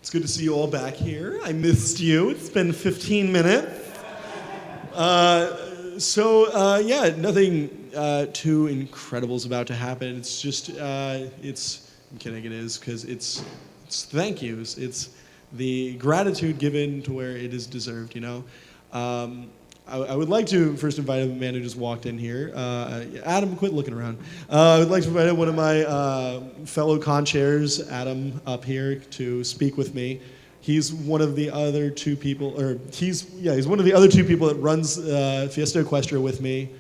It's good to see you all back here. I missed you. It's been 15 minutes. Nothing too incredible is about to happen. It's just, I'm kidding, it is, because it's thank yous. It's the gratitude given to where it is deserved, you know? I would like to first invite a man who just walked in here. Adam, quit looking around. I would like to invite one of my fellow con-chairs, Adam, up here to speak with me. He's one of the other two people, he's one of the other two people that runs Fiesta Equestria with me.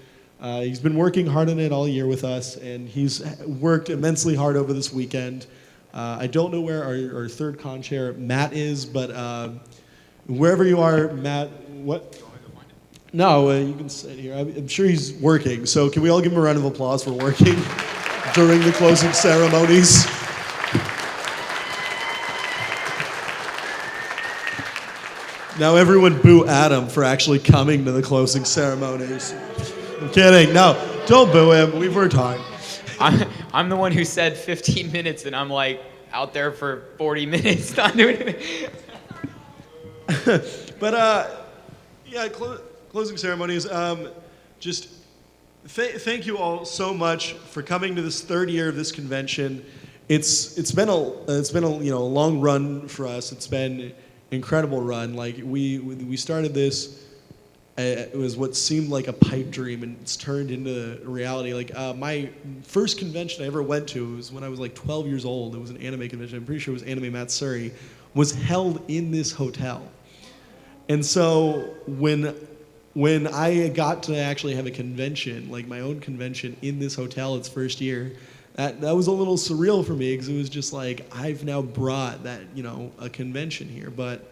He's been working hard on it all year with us, and he's worked immensely hard over this weekend. I don't know where our third con-chair, Matt, is, but wherever you are, Matt, what? No, you can sit here. I'm sure he's working. So can we all give him a round of applause for working during the closing ceremonies? Now everyone boo Adam for actually coming to the closing ceremonies. I'm kidding. No, don't boo him. We've worked hard. I'm the one who said 15 minutes, and I'm like out there for 40 minutes not doing anything. Closing ceremonies. Thank you all so much for coming to this third year of this convention. It's been a long run for us. It's been an incredible run. Like we started this. It was what seemed like a pipe dream, and it's turned into reality. Like my first convention I ever went to was when I was like 12 years old. It was an anime convention. I'm pretty sure it was Anime Matsuri. Was held in this hotel, and so when I got to actually have a convention, like my own convention in this hotel its first year, that was a little surreal for me because it was just like, I've now brought that, a convention here. But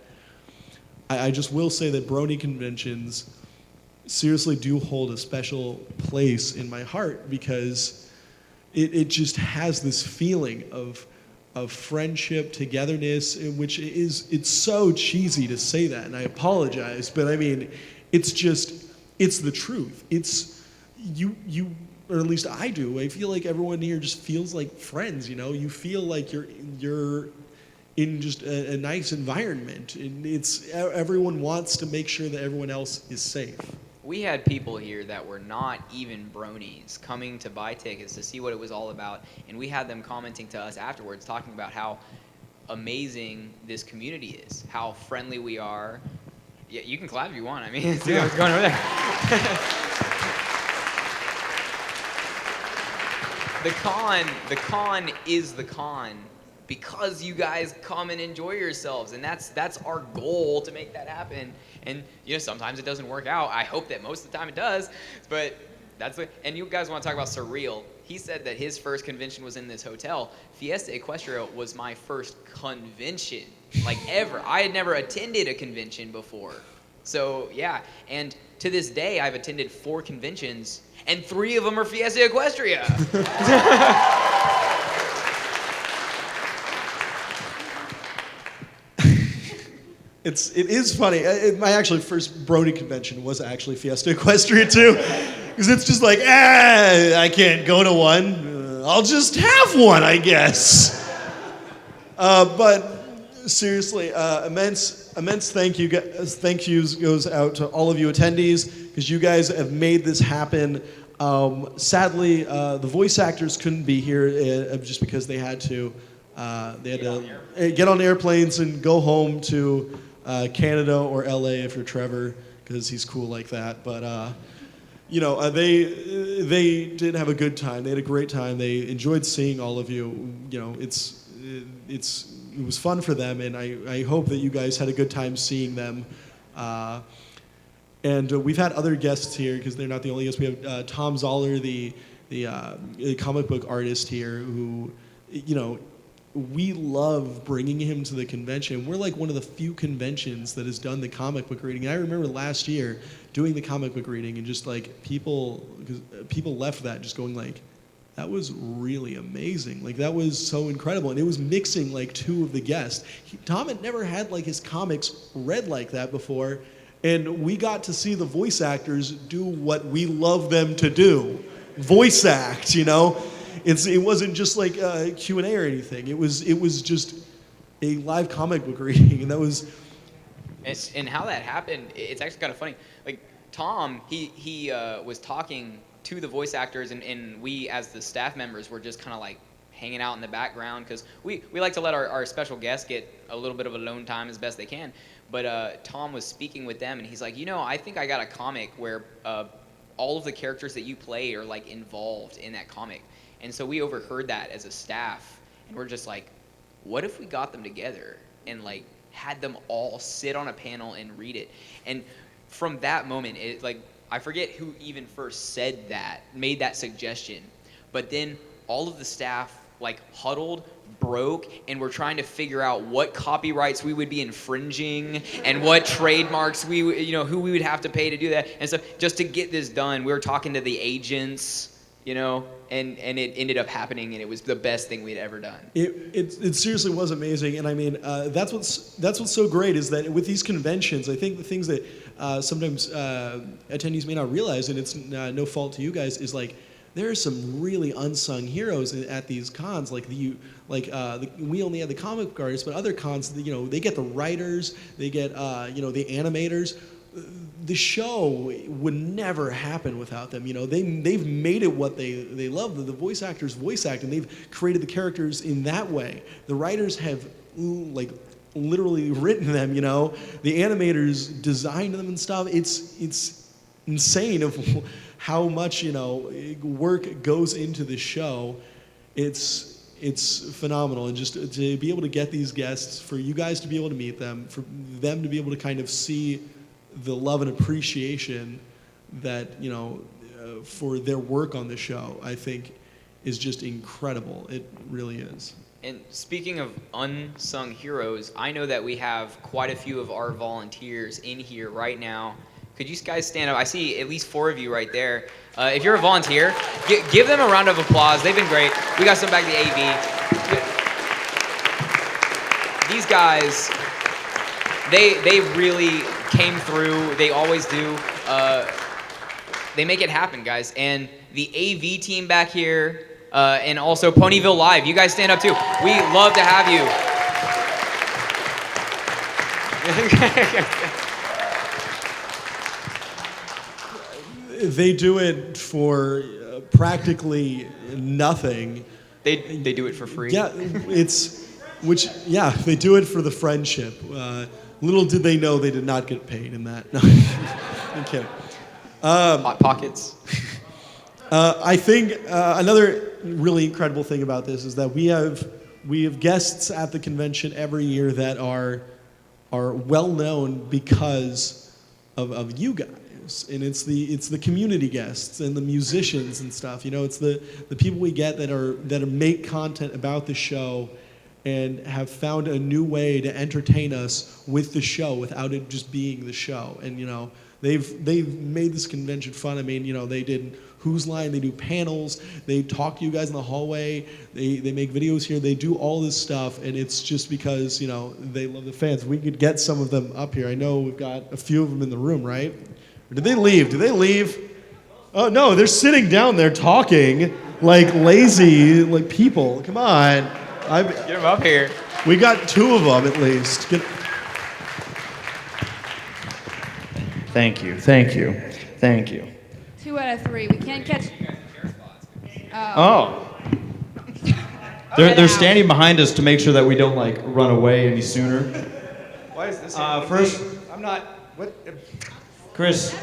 I just will say that Brony conventions seriously do hold a special place in my heart because it just has this feeling of friendship, togetherness, it's so cheesy to say that, and I apologize, but I mean, it's the truth. It's you, or at least I do. I feel like everyone here just feels like friends. You feel like you're in just a nice environment, and everyone wants to make sure that everyone else is safe. We had people here that were not even bronies coming to buy tickets to see what it was all about, and we had them commenting to us afterwards, talking about how amazing this community is, how friendly we are. Yeah, you can clap if you want. I mean, see what's going over there. The con is the con because you guys come and enjoy yourselves, and that's our goal, to make that happen. And sometimes it doesn't work out. I hope that most of the time it does, but and you guys want to talk about surreal. He said that his first convention was in this hotel. Fiesta Equestria was my first convention, like ever. I had never attended a convention before. So yeah, and to this day I've attended 4 conventions, and 3 of them are Fiesta Equestria. It is funny. My actually first Brony convention was actually Fiesta Equestria too, because it's just like, I can't go to one. I'll just have one, I guess. But seriously, immense thank yous goes out to all of you attendees, because you guys have made this happen. Sadly, the voice actors couldn't be here just because they had to get on airplanes and go home to Canada or LA if you're Trevor, because he's cool like that. But they did have a good time. They had a great time. They enjoyed seeing all of you. It was fun for them, and I hope that you guys had a good time seeing them. And we've had other guests here, because they're not the only guests. We have Tom Zoller, the comic book artist here, who, we love bringing him to the convention. We're like one of the few conventions that has done the comic book reading. And I remember last year doing the comic book reading, and just like people left that just going like, that was really amazing. Like, that was so incredible. And it was mixing like 2 of the guests. Tom had never had like his comics read like that before. And we got to see the voice actors do what we love them to do. Voice act, It wasn't just like Q&A or anything. It was a live comic book reading, and that was. And how that happened, it's actually kind of funny. Like Tom, he was talking to the voice actors, and we as the staff members were just kind of like hanging out in the background because we like to let our special guests get a little bit of alone time as best they can. But Tom was speaking with them, and he's like, I think I got a comic where all of the characters that you play are like involved in that comic. And so we overheard that as a staff, and we're just like, what if we got them together and like had them all sit on a panel and read it? And from that moment, I forget who even first said that, made that suggestion, but then all of the staff like huddled, broke, and we're trying to figure out what copyrights we would be infringing and what trademarks who we would have to pay to do that. And so just to get this done, we were talking to the agents, and it ended up happening, and it was the best thing we'd ever done. It seriously was amazing, and I mean that's what's so great is that with these conventions, I think the things that sometimes attendees may not realize, and it's no fault to you guys, is like there are some really unsung heroes at these cons. We only had the comic book artists, but other cons, they get the writers, they get the animators. The show would never happen without them. They've made it what they love. The voice actors voice act, and they've created the characters in that way. The writers have literally written them. The animators designed them and stuff. It's insane of how much work goes into the show. It's phenomenal, and just to be able to get these guests, for you guys to be able to meet them, for them to be able to kind of see the love and appreciation that for their work on the show, I think is just incredible. It really is. And speaking of unsung heroes, I know that we have quite a few of our volunteers in here right now. Could you guys stand up? I see at least 4 of you right there. If you're a volunteer, give them a round of applause. They've been great. We got some back to AV. These guys, they really came through. They always do. They make it happen, guys. And the AV team back here, and also Ponyville Live, you guys stand up too. We love to have you. They do it for practically nothing. They do it for free. Yeah, they do it for the friendship. Little did they know they did not get paid in that. No, I'm kidding. Hot pockets. I think another really incredible thing about this is that we have guests at the convention every year that are well known because of you guys. And it's the community guests and the musicians and stuff. It's the people we get that make content about the show and have found a new way to entertain us with the show without it just being the show. And they've made this convention fun. I mean, they did Who's Line, they do panels, they talk to you guys in the hallway, they make videos here, they do all this stuff, and it's just because they love the fans. We could get some of them up here. I know we've got a few of them in the room, right? Or did they leave? Did they leave? Oh no, they're sitting down there talking like lazy people. Come on. Get them up here. We got 2 of them at least. Thank you. 2 out of 3. We can't catch. Oh. They're standing behind us to make sure that we don't run away any sooner. Why is this? First, I'm not. What? Chris.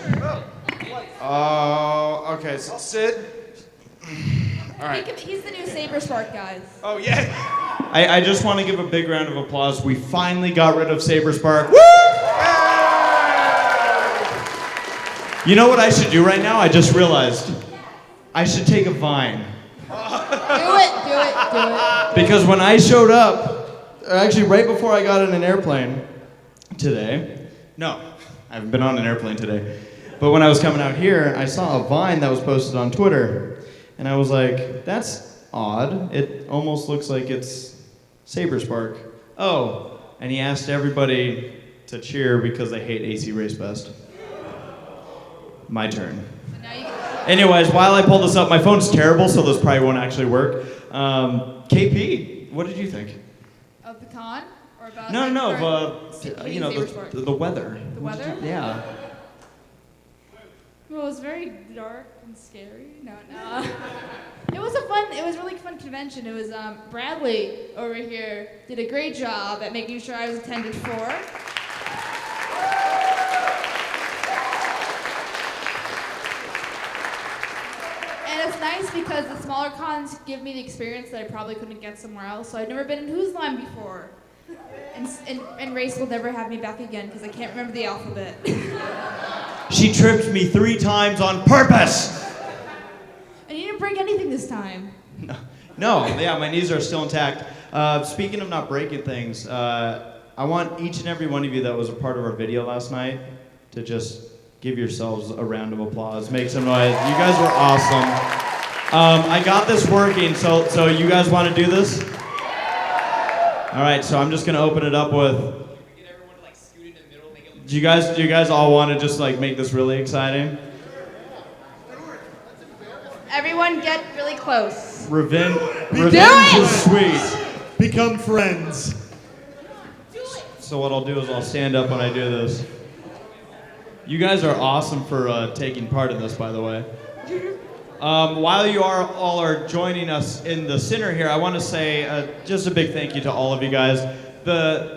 Oh, okay. So Sid. All right. He's the new Saber Spark, guys. Oh yeah. I just want to give a big round of applause. We finally got rid of Saber Spark. Woo! You know what I should do right now? I just realized. I should take a Vine. Do it. Because when I showed up, actually right before I got in an airplane today, no, I haven't been on an airplane today, but when I was coming out here, I saw a Vine that was posted on Twitter, and I was like, that's odd. It almost looks like it's Saber Spark. Oh, and he asked everybody to cheer because they hate AC Race Best. My turn. Anyways, while I pull this up, my phone's terrible, so this probably won't actually work. KP, what did you think? Of the con? Or about No, like, no, current you know, saber sport? the weather. The weather? Yeah. Well, it was very dark and scary. No. It was a really fun convention. It was Bradley over here did a great job at making sure I was attended for. And it's nice because the smaller cons give me the experience that I probably couldn't get somewhere else. So I've never been in Whose Line before. And Race will never have me back again because I can't remember the alphabet. She tripped me 3 times on purpose. And you didn't break anything this time. No, yeah, my knees are still intact. Speaking of not breaking things, I want each and every one of you that was a part of our video last night to just give yourselves a round of applause. Make some noise. You guys were awesome. I got this working, so you guys want to do this? All right, so I'm just gonna open it up with. Get everyone to like scoot in the middle, make it look. Do you guys all want to just like make this really exciting? Everyone get really close. Revenge it! is sweet. Become friends. So what I'll do is I'll stand up when I do this. You guys are awesome for taking part in this, by the way. While you all are joining us in the center here, I want to say just a big thank you to all of you guys.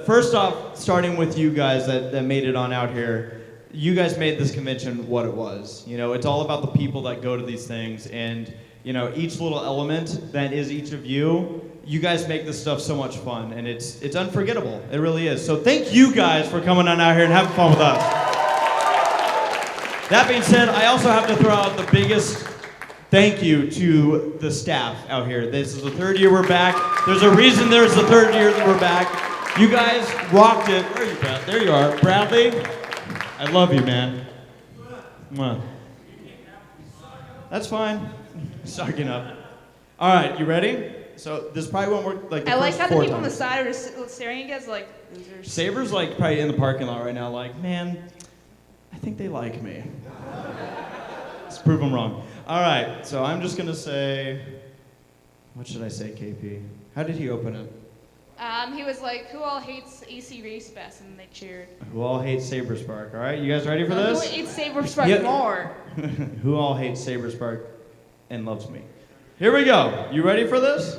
First off, starting with you guys that made it on out here, you guys made this convention what it was. You know, it's all about the people that go to these things, and you know, each little element that is each of you. You guys make this stuff so much fun, and it's unforgettable. It really is. So thank you guys for coming on out here and having fun with us. That being said, I also have to throw out the biggest thank you to the staff out here. This is the 3rd year we're back. There's a reason there's the 3rd year that we're back. You guys rocked it. Where are you, Brad? There you are. Bradley, I love you, man. Mwah. That's fine. Sucking up. All right, you ready? So this probably won't work like the I like first how the 4 people on the times. side are just staring at you guys like losers. Saber's like probably in the parking lot right now like, man, I think they like me. Let's prove them wrong. All right, so I'm just gonna say, what should I say, KP? How did he open it? He was like, who all hates AC Race best? And they cheered. Who all hates Saberspark? All right, you guys ready for Who this? hates Saber Spark Yeah. more? Who all hates Saberspark and loves me? Here we go. You ready for this?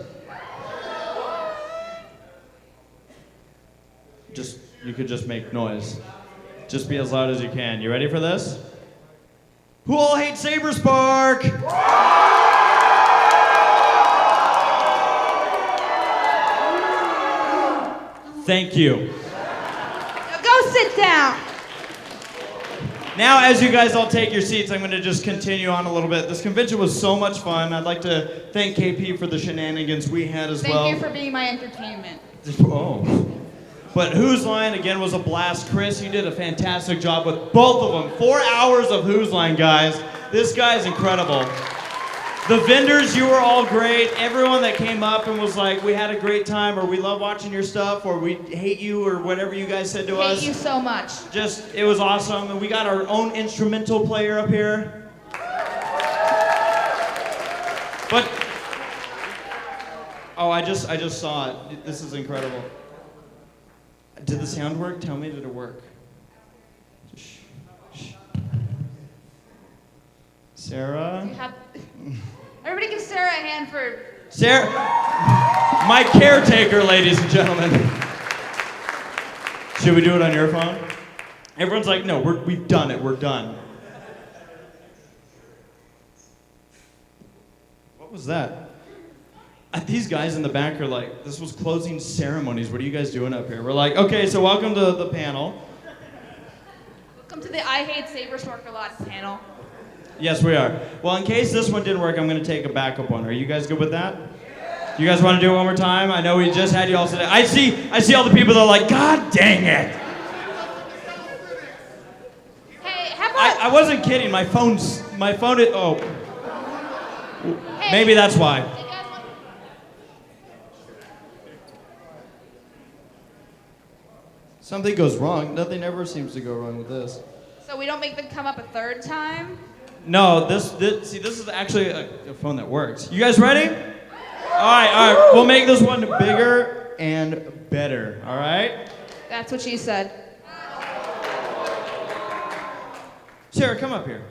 You could just make noise. Just be as loud as you can. You ready for this? Who all hates Saberspark? Thank you. Now go sit down. Now, as you guys all take your seats, I'm going to just continue on a little bit. This convention was so much fun. I'd like to thank KP for the shenanigans we had as well. Thank you for being my entertainment. Oh. But Whose Line, again, was a blast. Chris, you did a fantastic job with both of them. 4 hours of Whose Line, guys. This guy's incredible. The vendors, you were all great. Everyone that came up and was like, we had a great time, or we love watching your stuff, or we hate you, or whatever you guys said to us. Hate you so much. Just, it was awesome. And we got our own instrumental player up here. But, oh, I just saw it. This is incredible. Did the sound work? Tell me, did it work? Shh. Shh. Sarah? Everybody give Sarah a hand for... Sarah, my caretaker, ladies and gentlemen. Should we do it on your phone? Everyone's like, no, we've done it, we're done. What was that? These guys in the back are like, this was closing ceremonies. What are you guys doing up here? We're like, okay, so welcome to the panel. Welcome to the I Hate Saberspark a Lot panel. Yes, we are. Well, in case this one didn't work, I'm going to take a backup one. Are you guys good with that? You guys want to do it one more time? I know we just had you all sit down. I see all the people that are like, God dang it. Hey, how about... I wasn't kidding. My phone is, oh. Hey, Maybe that's why. you guys want- Something goes wrong. Nothing ever seems to go wrong with this. So we don't make them come up a third time? No, this is actually a phone that works. You guys ready? right. We'll make this one bigger and better. All right. That's what she said. Sarah, come up here.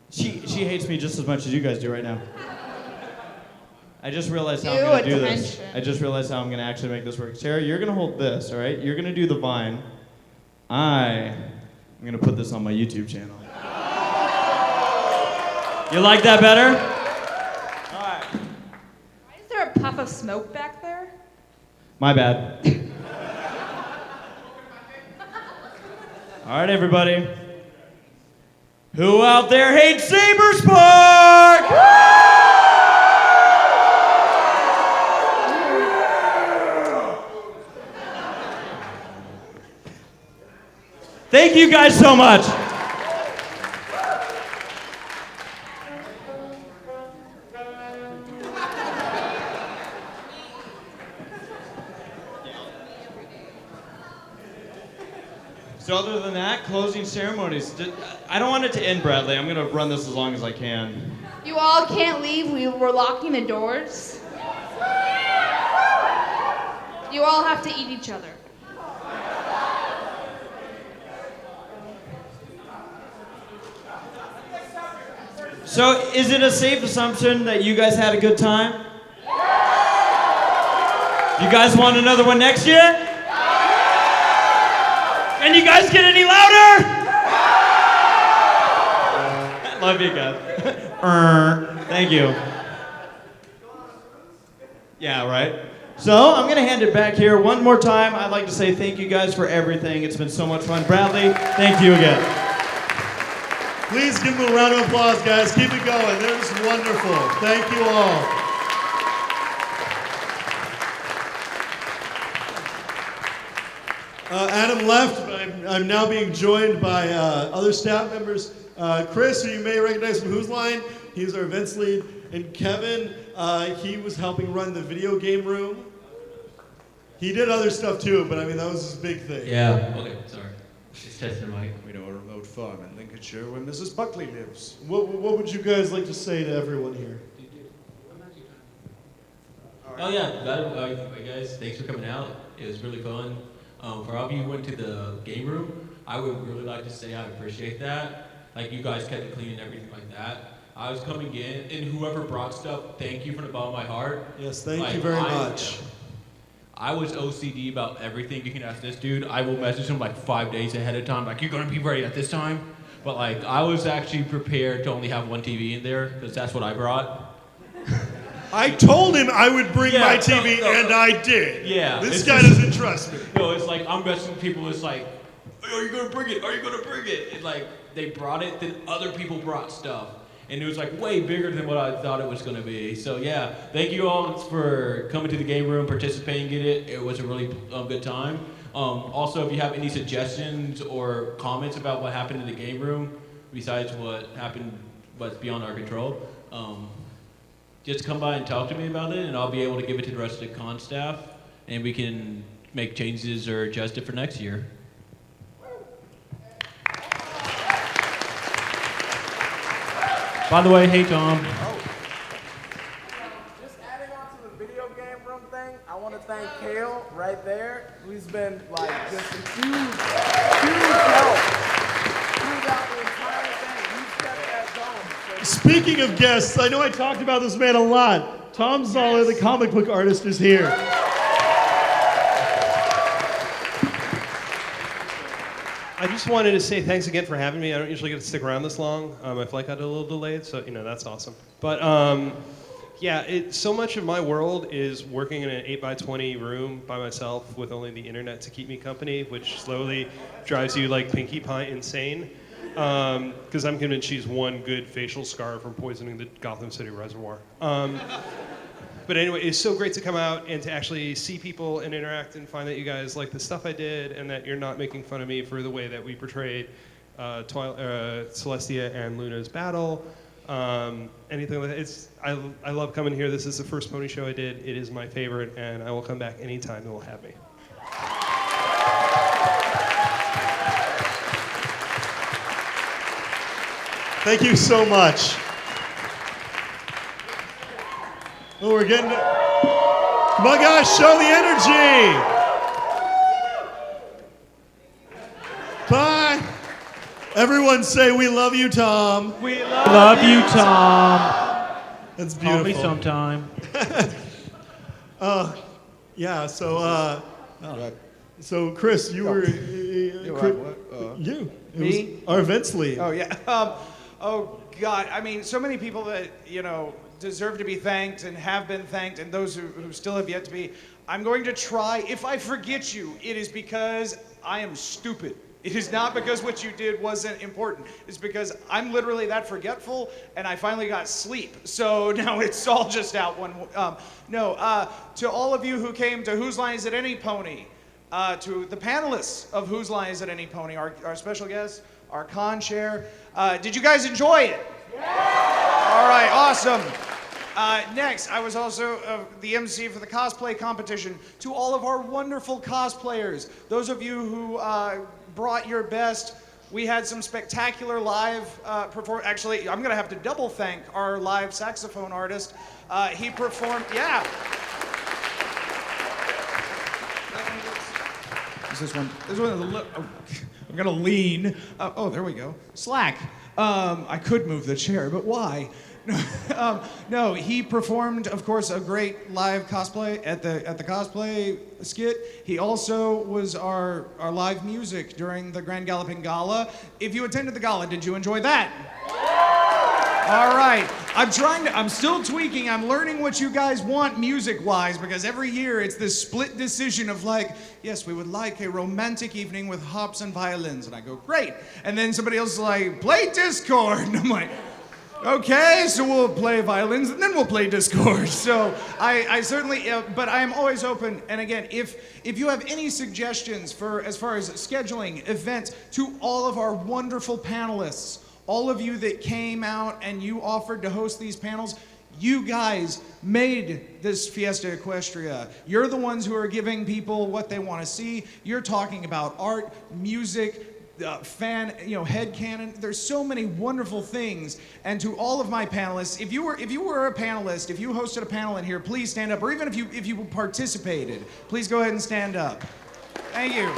She hates me just as much as you guys do right now. I just realized how I'm going to do this. I just realized how I'm going to actually make this work. Sarah, you're going to hold this, all right? You're going to do the vine. I'm going to put this on my YouTube channel. You like that better? All right. Why is there a puff of smoke back there? My bad. All right, everybody. Who out there hates Sabres Park? Thank you guys so much. So other than that, closing ceremonies. I don't want it to end, Bradley. I'm going to run this as long as I can. You all can't leave. We're locking the doors. You all have to eat each other. So is it a safe assumption that you guys had a good time? You guys want another one next year? Can you guys get any louder? Love you guys. Thank you. Yeah, right? So I'm going to hand it back here one more time. I'd like to say thank you guys for everything. It's been so much fun. Bradley, thank you again. Please give them a round of applause, guys. Keep it going. That was wonderful. Thank you all. Adam left, but I'm now being joined by other staff members. Chris, who you may recognize from Who's Line, he's our events lead. And Kevin, he was helping run the video game room. He did other stuff too, but I mean, that was his big thing. Yeah, okay, sorry. Just testing the mic. We know a remote farm in Lincolnshire where Mrs. Buckley lives. What would you guys like to say to everyone here? Oh yeah, guys, thanks for coming out. It was really fun. For all of you who went to the game room, I would really like to say I appreciate that. Like you guys kept it clean and everything like that. I was coming in, and whoever brought stuff, thank you from the bottom of my heart. Yes, thank you very much. I was OCD about everything. You can ask this dude. I will message him like 5 days ahead of time, like, you're gonna be ready at this time? But like, I was actually prepared to only have one TV in there, because that's what I brought. I told him I would bring my TV, and I did. Yeah. This guy doesn't trust me. No, it's like, I'm messaging people, it's like, are you gonna bring it? Are you gonna bring it? It's like, they brought it, then other people brought stuff. And it was like way bigger than what I thought it was gonna be. So yeah, thank you all for coming to the game room, participating in it. It was a really good time. Also, if you have any suggestions or comments about what happened in the game room, besides what happened, what's beyond our control, just come by and talk to me about it, and I'll be able to give it to the rest of the con staff, and we can make changes or adjust it for next year. By the way, hey Tom. Just adding on to the video game room thing, I want to thank Kale right there, who's been like just a huge help throughout the entire thing. He's kept that going. Speaking of guests, I know I talked about this man a lot. Tom Zoller, the comic book artist, is here. I just wanted to say thanks again for having me. I don't usually get to stick around this long. My flight got a little delayed, so that's awesome. But yeah, so much of my world is working in an 8x20 room by myself with only the internet to keep me company, which slowly drives you like Pinkie Pie insane. Because I'm convinced she's one good facial scar from poisoning the Gotham City Reservoir. But anyway, it's so great to come out and to actually see people and interact and find that you guys like the stuff I did and that you're not making fun of me for the way that we portrayed Celestia and Luna's battle. Anything like that. I love coming here. This is the first pony show I did. It is my favorite, and I will come back anytime they will have me. Thank you so much. Oh, we're getting. Come on, guys, show the energy. Bye. Everyone say we love you, Tom. We love you, Tom. That's Call beautiful. me sometime. Yeah. So Chris, you were. You. It Me? was our events lead. Oh yeah. Oh God. I mean, so many people that deserve to be thanked and have been thanked, and those who still have yet to be. I'm going to try. If I forget you, it is because I am stupid. It is not because what you did wasn't important. It's because I'm literally that forgetful, and I finally got sleep. So now it's all just out one. To all of you who came to Whose Line Is It Any Pony, to the panelists of Whose Line Is It Any Pony, our special guests, our con chair. Did you guys enjoy it? Yeah! All right, awesome. Next, I was also the MC for the cosplay competition. To all of our wonderful cosplayers, those of you who brought your best, we had some spectacular live performance. Actually, I'm going to have to double thank our live saxophone artist. He performed, yeah. This one is a little, I'm going to lean. Oh, there we go. Slack. I could move the chair, but why? No, he performed, of course, a great live cosplay at the cosplay skit. He also was our live music during the Grand Galloping Gala. If you attended the gala, did you enjoy that? All right. I'm still tweaking. I'm learning what you guys want music-wise, because every year it's this split decision of like, yes, we would like a romantic evening with harps and violins. And I go, great. And then somebody else is like, play Discord. And I'm like, okay, so we'll play violins and then we'll play Discord. So I certainly, but I am always open. And again, if you have any suggestions for as far as scheduling events, to all of our wonderful panelists, all of you that came out and you offered to host these panels, you guys made this Fiesta Equestria. You're the ones who are giving people what they want to see. You're talking about art, music, headcanon. There's so many wonderful things. And to all of my panelists, if you were a panelist, if you hosted a panel in here, please stand up. Or even if you participated, please go ahead and stand up. Thank you.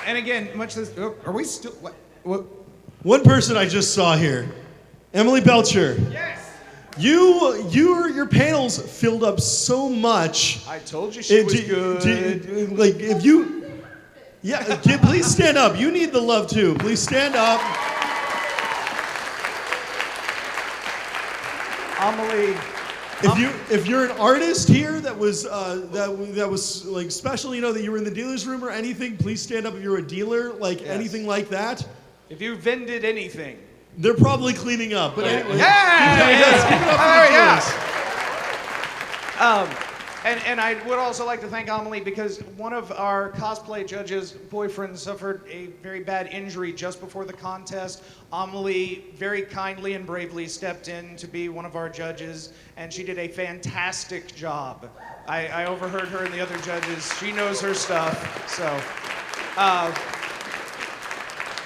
And again, much this. Are we still? What? One person I just saw here, Emily Belcher. Yes. Your panels filled up so much. I told you she was good. Please stand up. You need the love too. Please stand up. Amelie. If you're an artist here that was like special, that you were in the dealer's room or anything, please stand up. If you're a dealer, anything like that. If you vended anything. They're probably cleaning up, but anyway. And I would also like to thank Amelie, because one of our cosplay judges' boyfriend suffered a very bad injury just before the contest. Amelie very kindly and bravely stepped in to be one of our judges, and she did a fantastic job. I overheard her and the other judges. She knows her stuff, so.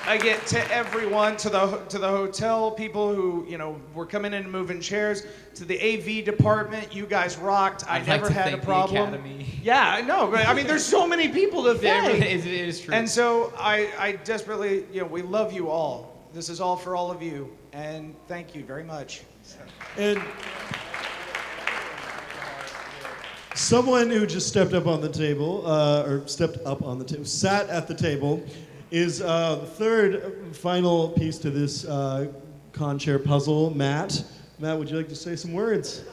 I get to everyone, to the hotel people who were coming in and moving chairs, to the AV department. You guys rocked. I never had a problem. The Academy. Yeah, I know. But I mean, there's so many people to thank. It is true. And so I desperately, we love you all. This is all for all of you, and thank you very much. And someone who just stepped up on the table, sat at the table, is the third final piece to this con chair puzzle, Matt. Matt, would you like to say some words?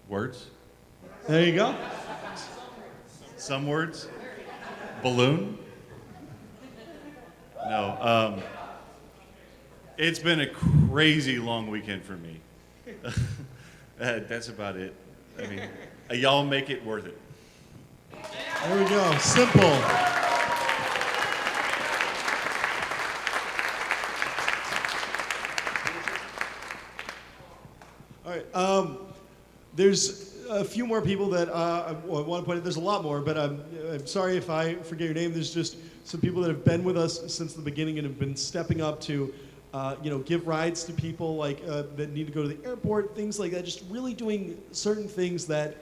Words? There you go. Some words? Balloon? No. It's been a crazy long weekend for me. That's about it. I mean, y'all make it worth it. There we go. Simple. All right. There's a few more people that I want to point out. There's a lot more, but I'm sorry if I forget your name. There's just some people that have been with us since the beginning and have been stepping up to, give rides to people like that need to go to the airport, things like that. Just really doing certain things that,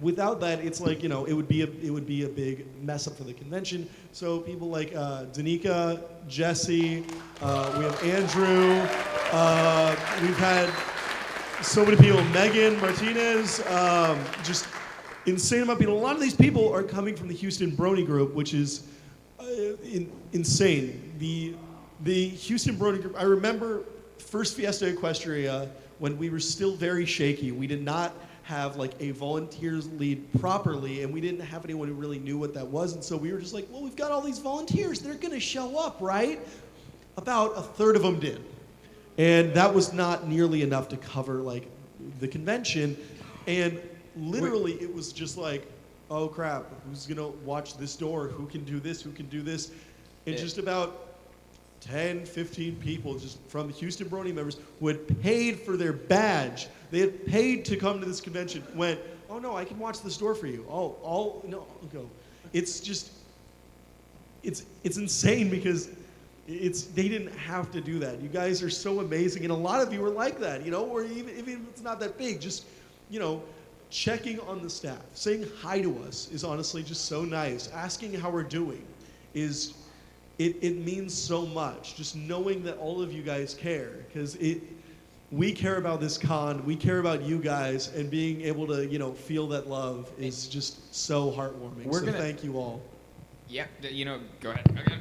without that, it's like it would be a big mess up for the convention. So people like Danica, Jesse, we have Andrew, we've had so many people, Megan Martinez, just insane amount of people. A lot of these people are coming from the Houston Brony Group, which is insane. The Houston Brony Group, I remember first Fiesta Equestria when we were still very shaky. We did not have like a volunteers lead properly, and we didn't have anyone who really knew what that was. And so we were just like, well, we've got all these volunteers. They're going to show up, right? About a third of them did. And that was not nearly enough to cover like the convention. And literally it was just like, oh crap, who's gonna watch this door? Who can do this? Who can do this? And just about 10, 15 people just from the Houston Brony members who had paid for their badge. They had paid to come to this convention, went, oh no, I can watch this door for you. No, I'll go. It's just, it's insane because they didn't have to do that. You guys are so amazing, and a lot of you are like that, or even if it's not that big, just, checking on the staff, saying hi to us is honestly just so nice. Asking how we're doing is, it means so much. Just knowing that all of you guys care, because we care about this con, we care about you guys, and being able to, feel that love is just so heartwarming. Thank you all. Yeah, go ahead. Okay.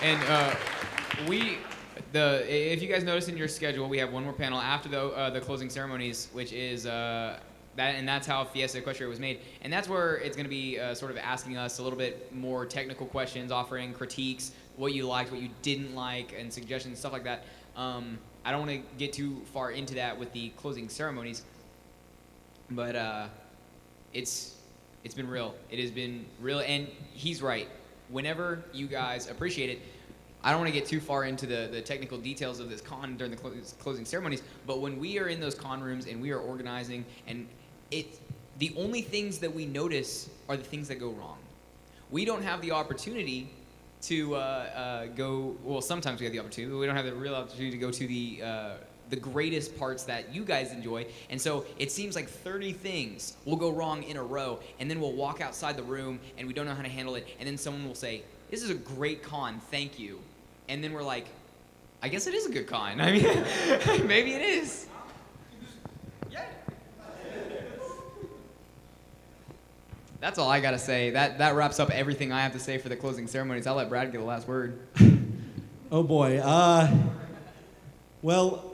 And if you guys notice in your schedule, we have one more panel after the closing ceremonies, which is that's how Fiesta Equestria was made, and that's where it's going to be sort of asking us a little bit more technical questions, offering critiques, what you liked, what you didn't like, and suggestions, stuff like that. I don't want to get too far into that with the closing ceremonies, but it's been real. It has been real, and he's right. Whenever you guys appreciate it, I don't want to get too far into the technical details of this con during the closing ceremonies, but when we are in those con rooms and we are organizing, and the only things that we notice are the things that go wrong. We don't have the opportunity to go, well, sometimes we have the opportunity, but we don't have the real opportunity to go to the greatest parts that you guys enjoy. And so it seems like 30 things will go wrong in a row, and then we'll walk outside the room and we don't know how to handle it, and then someone will say, this is a great con, thank you. And then we're like, I guess it is a good con. I mean, maybe it is. Yeah. That's all I gotta say. That wraps up everything I have to say for the closing ceremonies. I'll let Brad get the last word. Oh boy. Well,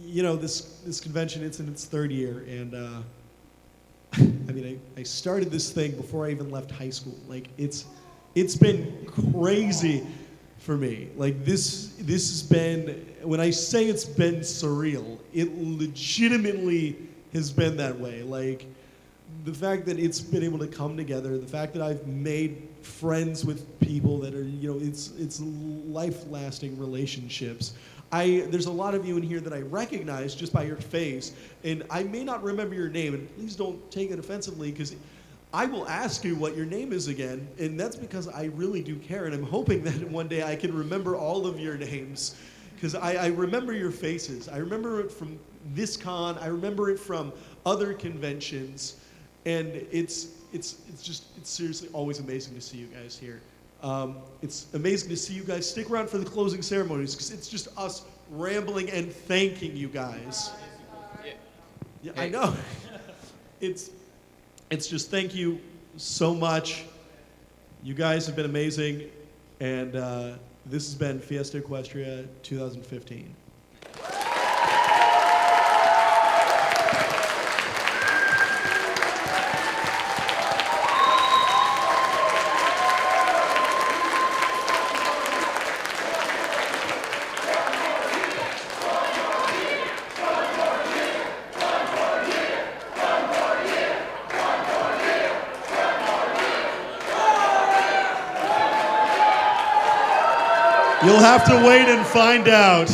this convention, it's in its third year, and I started this thing before I even left high school. Like, it's been crazy for me. Like, this has been, when I say it's been surreal, it legitimately has been that way. Like, the fact that it's been able to come together, the fact that I've made friends with people that are, it's life-lasting relationships. There's a lot of you in here that I recognize just by your face, and I may not remember your name, and please don't take it offensively, because I will ask you what your name is again, and that's because I really do care, and I'm hoping that one day I can remember all of your names, because I remember your faces. I remember it from this con, I remember it from other conventions, and it's seriously always amazing to see you guys here. It's amazing to see you guys stick around for the closing ceremonies, because it's just us rambling and thanking you guys. Yeah, I know. It's just thank you so much. You guys have been amazing, and this has been Fiesta Equestria 2015. You'll have to wait and find out.